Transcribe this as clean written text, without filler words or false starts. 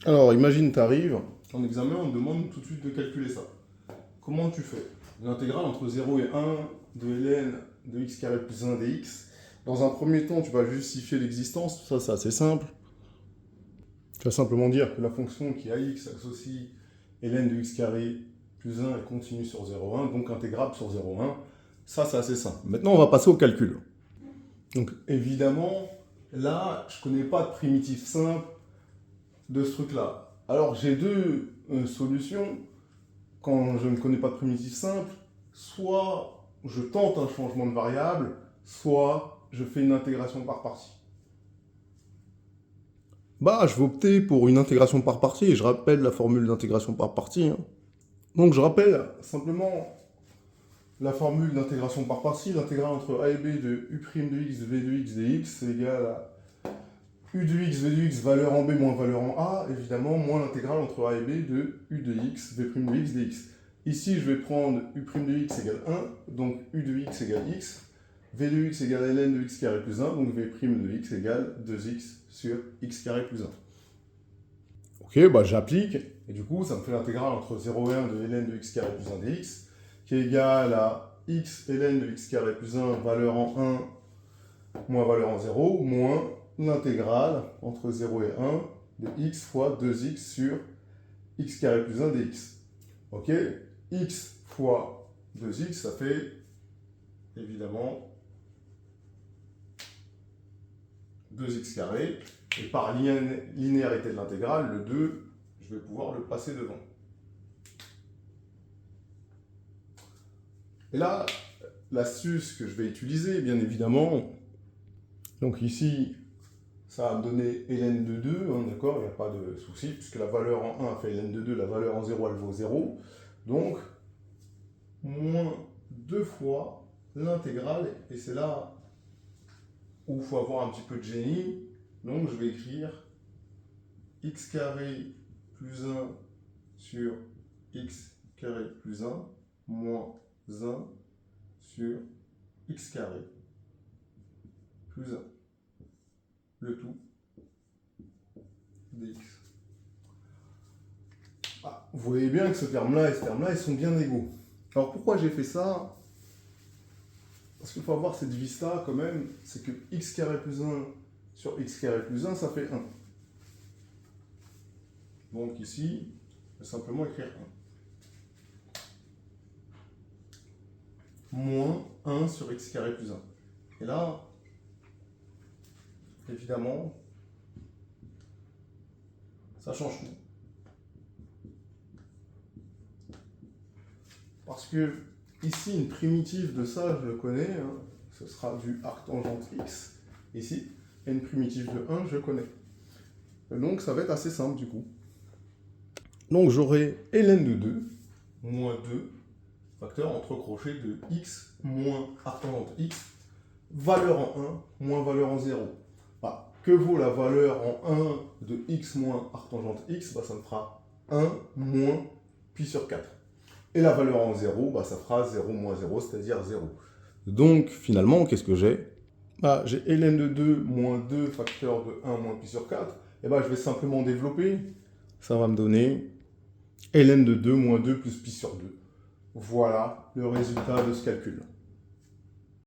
Alors, imagine, tu arrives, en examen, on te demande tout de suite de calculer ça. Comment tu fais? L'intégrale entre 0 et 1 de ln de x carré plus 1 dx. Dans un premier temps, tu vas justifier l'existence, ça c'est assez simple. Tu vas simplement dire que la fonction qui a x associe ln de x carré plus 1 est continue sur 0,1, donc intégrable sur 0,1. Ça c'est assez simple. Maintenant, on va passer au calcul. Donc évidemment, là, je ne connais pas de primitif simple de ce truc-là. Alors j'ai deux solutions. Quand je ne connais pas de primitif simple, soit je tente un changement de variable, soit je fais une intégration par partie. Bah, je vais opter pour une intégration par partie, et je rappelle la formule d'intégration par partie. Donc je rappelle simplement la formule d'intégration par partie. L'intégrale entre a et b de u' de x de v de x dx c'est égal à u de x, v de x, valeur en b moins valeur en a, évidemment, moins l'intégrale entre a et b de u de x, v' de x dx. Ici, je vais prendre u' de x égale 1, donc u de x égale x, v de x égale ln de x carré plus 1, donc v' de x égale 2x sur x carré plus 1. Ok, bah j'applique, et du coup, ça me fait l'intégrale entre 0 et 1 de ln de x carré plus 1 dx, qui est égale à x ln de x carré plus 1, valeur en 1, moins valeur en 0, moins l'intégrale entre 0 et 1 de x fois 2x sur x carré plus 1 dx. Ok, x fois 2x, ça fait évidemment 2x carré. Et par linéarité de l'intégrale, le 2, je vais pouvoir le passer devant. Et là, l'astuce que je vais utiliser, bien évidemment, donc ici, ça va me donner ln de 2, hein, d'accord, il n'y a pas de souci, puisque la valeur en 1 fait ln de 2, la valeur en 0, elle vaut 0. Donc, moins 2 fois l'intégrale, et c'est là où il faut avoir un petit peu de génie. Donc, je vais écrire x carré plus 1 sur x carré plus 1 moins 1 sur x carré plus 1. Le tout dx. Ah, vous voyez bien que ce terme-là et ce terme-là, ils sont bien égaux. Alors pourquoi j'ai fait ça? Parce qu'il faut avoir cette vista quand même, c'est que x carré plus 1 sur x carré plus 1, ça fait 1. Donc ici, je vais simplement écrire 1. Moins 1 sur x carré plus 1. Et là, évidemment, ça change tout. Parce que ici, une primitive de ça, je le connais, hein, ce sera du arctangente x, ici, et une primitive de 1, je connais. Et donc, ça va être assez simple, du coup. Donc, j'aurai ln de 2, moins 2, facteur entre crochets de x moins arctangente x, valeur en 1, moins valeur en 0. Bah, que vaut la valeur en 1 de x moins arctangente x? Bah, ça me fera 1 moins pi sur 4. Et la valeur en 0, bah, ça fera 0 moins 0, c'est-à-dire 0. Donc, finalement, qu'est-ce que j'ai? Bah, j'ai ln de 2 moins 2 facteur de 1 moins pi sur 4. Et bah, je vais simplement développer. Ça va me donner ln de 2 moins 2 plus pi sur 2. Voilà le résultat de ce calcul.